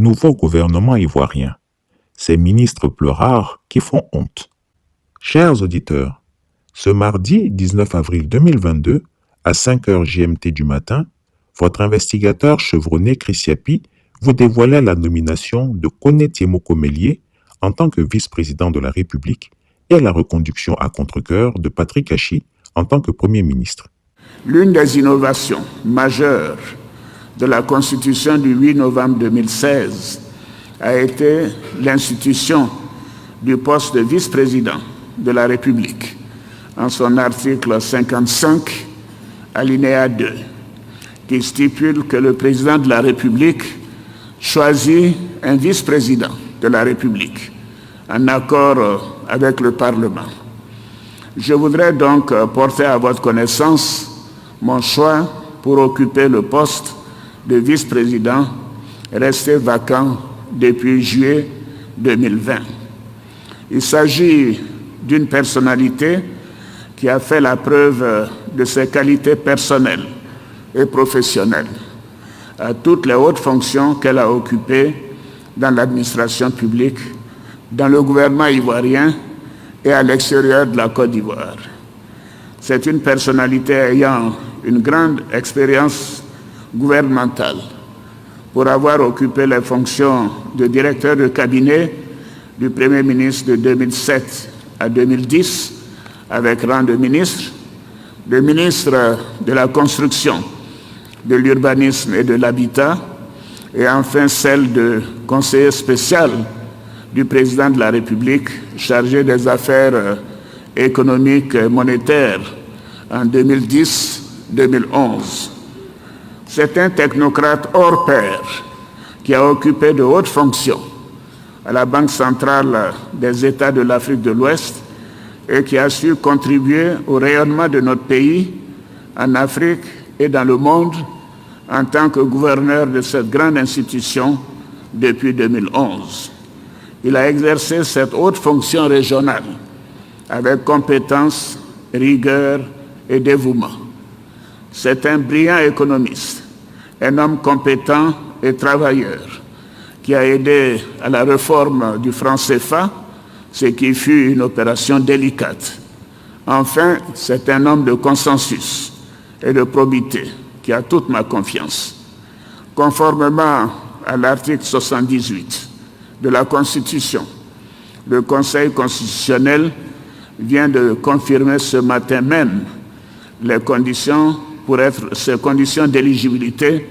nouveau gouvernement ivoirien. Ces ministres pleurards qui font honte. Chers auditeurs, ce mardi 19 avril 2022, à 5h GMT du matin, votre investigateur chevronné Chris Yapi vous dévoilait la nomination de Koné Tiemoko-Mélié en tant que vice-président de la République et la reconduction à contre-cœur de Patrick Achi en tant que Premier ministre. L'une des innovations majeures de la Constitution du 8 novembre 2016 a été l'institution du poste de vice-président de la République en son article 55, alinéa 2, qui stipule que le président de la République choisit un vice-président de la République en accord avec le Parlement. Je voudrais donc porter à votre connaissance mon choix pour occuper le poste de vice-président resté vacant depuis juillet 2020. Il s'agit d'une personnalité qui a fait la preuve de ses qualités personnelles et professionnelles à toutes les hautes fonctions qu'elle a occupées dans l'administration publique, dans le gouvernement ivoirien et à l'extérieur de la Côte d'Ivoire. C'est une personnalité ayant une grande expérience gouvernementale pour avoir occupé les fonctions de directeur de cabinet du Premier ministre de 2007 à 2010 avec rang de ministre, le ministre de la Construction, de l'Urbanisme et de l'Habitat, et enfin celle de conseiller spécial du président de la République chargé des affaires économiques et monétaires en 2010-2011. C'est un technocrate hors pair qui a occupé de hautes fonctions à la Banque centrale des États de l'Afrique de l'Ouest et qui a su contribuer au rayonnement de notre pays en Afrique et dans le monde en tant que gouverneur de cette grande institution depuis 2011. Il a exercé cette haute fonction régionale avec compétence, rigueur et dévouement. C'est un brillant économiste, un homme compétent et travailleur qui a aidé à la réforme du franc CFA, ce qui fut une opération délicate. Enfin, c'est un homme de consensus et de probité qui a toute ma confiance. Conformément à l'article 78 de la Constitution, le Conseil constitutionnel vient de confirmer ce matin même ces conditions d'éligibilité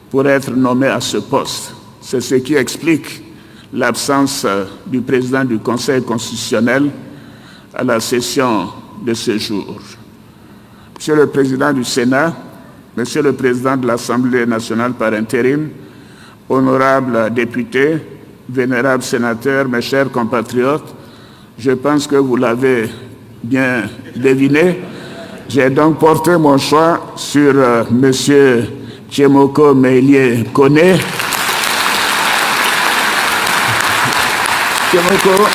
pour être nommé à ce poste. C'est ce qui explique l'absence du président du Conseil constitutionnel à la session de ce jour. Monsieur le Président du Sénat, Monsieur le Président de l'Assemblée nationale par intérim, honorables députés, vénérables sénateurs, mes chers compatriotes, je pense que vous l'avez bien deviné. J'ai donc porté mon choix sur M. Tiemoko-Mélié Koné. Tiemoko.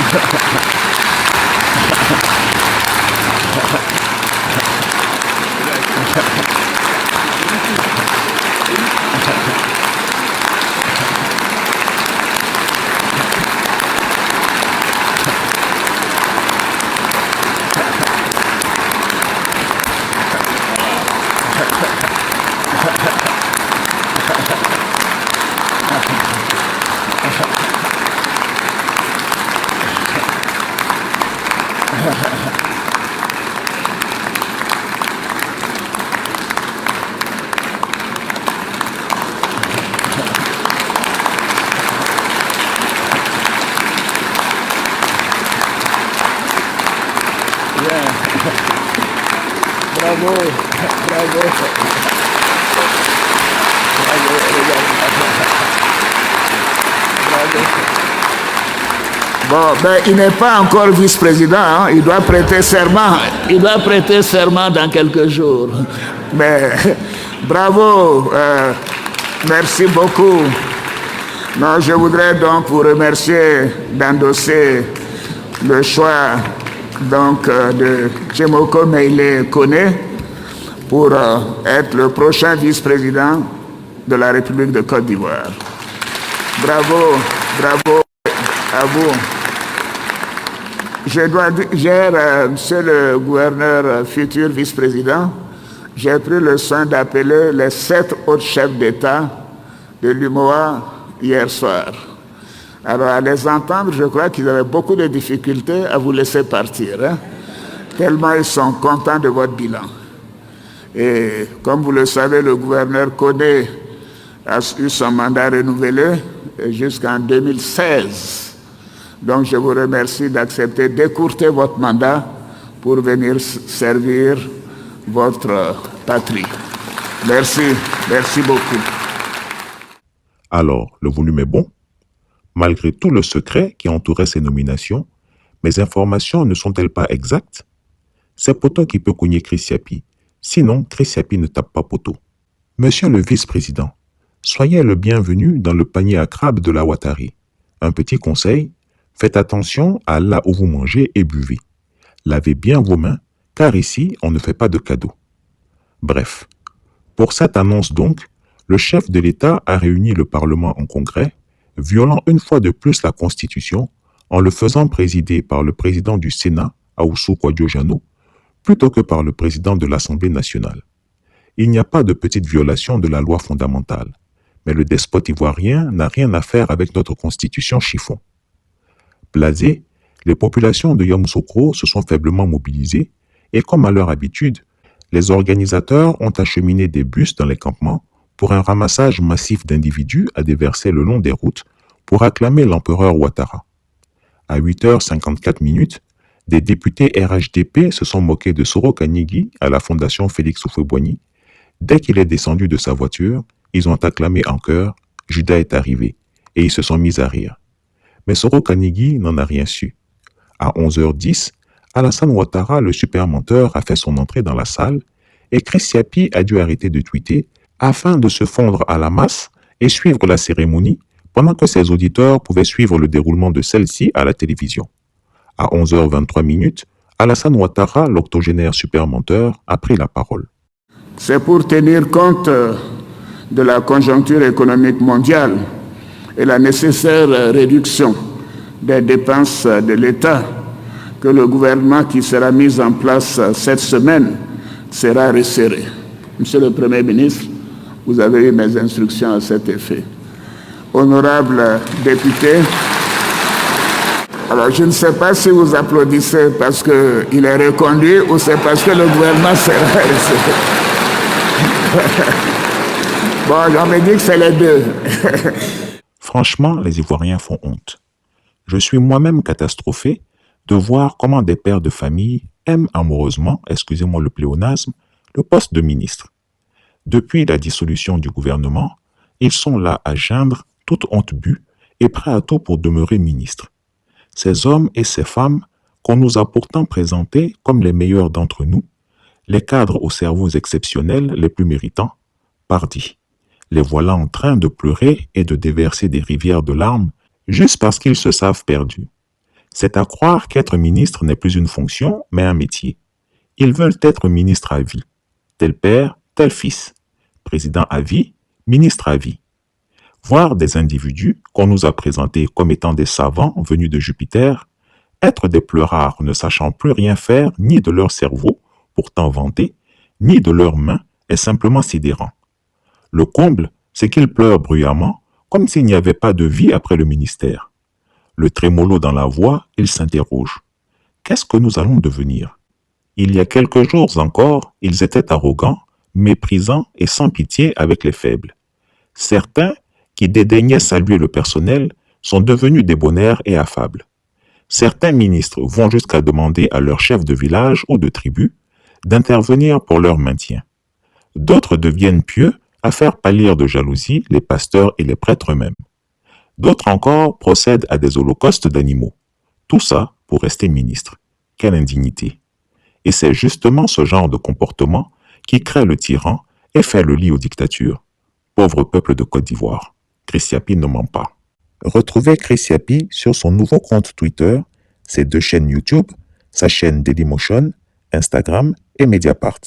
Bravo, bravo. Bon, ben, il n'est pas encore vice-président, hein. Il doit prêter serment. Il doit prêter serment dans quelques jours. Mais bravo, merci beaucoup. Non, je voudrais donc vous remercier d'endosser le choix donc, de Tiemoko-Mélié Koné pour être le prochain vice-président de la République de Côte d'Ivoire. Bravo, bravo à vous. Je dois dire, monsieur le gouverneur, futur vice-président, j'ai pris le soin d'appeler les 7 autres chefs d'État de l'UMOA hier soir. Alors, à les entendre, je crois qu'ils avaient beaucoup de difficultés à vous laisser partir, hein, tellement ils sont contents de votre bilan. Et comme vous le savez, le gouverneur Kodé a eu son mandat renouvelé jusqu'en 2016. Donc, je vous remercie d'accepter d'écourter votre mandat pour venir servir votre patrie. Merci, merci beaucoup. Alors, le volume est bon? Malgré tout le secret qui entourait ces nominations, mes informations ne sont-elles pas exactes? C'est Poto qui peut cogner Chris Yapi. Sinon, Chris Yapi ne tape pas Poto. Monsieur le vice-président, soyez le bienvenu dans le panier à crabe de la Ouattari. Un petit conseil, faites attention à là où vous mangez et buvez. Lavez bien vos mains, car ici, on ne fait pas de cadeaux. Bref, pour cette annonce donc, le chef de l'État a réuni le Parlement en congrès, violant une fois de plus la Constitution en le faisant présider par le président du Sénat, Aoussou Kwadjo-Jano, plutôt que par le président de l'Assemblée nationale. Il n'y a pas de petite violation de la loi fondamentale, mais le despote ivoirien n'a rien à faire avec notre Constitution chiffon. Blasés, les populations de Yamoussoukro se sont faiblement mobilisées et comme à leur habitude, les organisateurs ont acheminé des bus dans les campements pour un ramassage massif d'individus à déverser le long des routes pour acclamer l'empereur Ouattara. À 8h54, des députés RHDP se sont moqués de Soro Kanyigi à la fondation Félix Houphouët-Boigny. Dès qu'il est descendu de sa voiture, ils ont acclamé en chœur « Judas est arrivé » et ils se sont mis à rire. Mais Soro Kanyigi n'en a rien su. À 11h10, Alassane Ouattara, le super menteur, a fait son entrée dans la salle et Chris Yapi a dû arrêter de tweeter afin de se fondre à la masse et suivre la cérémonie pendant que ses auditeurs pouvaient suivre le déroulement de celle-ci à la télévision. À 11h23, Alassane Ouattara, l'octogénaire super menteur, a pris la parole. C'est pour tenir compte de la conjoncture économique mondiale et la nécessaire réduction des dépenses de l'État que le gouvernement qui sera mis en place cette semaine sera resserré. Monsieur le Premier ministre, vous avez eu mes instructions à cet effet. Honorables députés, alors je ne sais pas si vous applaudissez parce qu'il est reconduit ou c'est parce que le gouvernement sera resserré. Bon, on me dit que c'est les deux. Franchement, les Ivoiriens font honte. Je suis moi-même catastrophé de voir comment des pères de famille aiment amoureusement, excusez-moi le pléonasme, le poste de ministre. Depuis la dissolution du gouvernement, ils sont là à geindre toute honte bue et prêts à tout pour demeurer ministres. Ces hommes et ces femmes qu'on nous a pourtant présentés comme les meilleurs d'entre nous, les cadres aux cerveaux exceptionnels les plus méritants, pardi. Les voilà en train de pleurer et de déverser des rivières de larmes juste parce qu'ils se savent perdus. C'est à croire qu'être ministre n'est plus une fonction, mais un métier. Ils veulent être ministres à vie. Tel père, tel fils. Président à vie, ministre à vie. Voir des individus qu'on nous a présentés comme étant des savants venus de Jupiter, être des pleurards ne sachant plus rien faire ni de leur cerveau, pourtant vanté, ni de leurs mains, est simplement sidérant. Le comble, c'est qu'ils pleurent bruyamment, comme s'il n'y avait pas de vie après le ministère. Le trémolo dans la voix, ils s'interrogent. Qu'est-ce que nous allons devenir? Il y a quelques jours encore, ils étaient arrogants, méprisants et sans pitié avec les faibles. Certains, qui dédaignaient saluer le personnel, sont devenus débonnaires et affables. Certains ministres vont jusqu'à demander à leur chef de village ou de tribu d'intervenir pour leur maintien. D'autres deviennent pieux à faire pâlir de jalousie les pasteurs et les prêtres eux-mêmes. D'autres encore procèdent à des holocaustes d'animaux. Tout ça pour rester ministre. Quelle indignité! Et c'est justement ce genre de comportement qui crée le tyran et fait le lit aux dictatures. Pauvre peuple de Côte d'Ivoire. Chris Yapi ne ment pas. Retrouvez Chris Yapi sur son nouveau compte Twitter, ses 2 chaînes YouTube, sa chaîne Dailymotion, Instagram et Mediapart.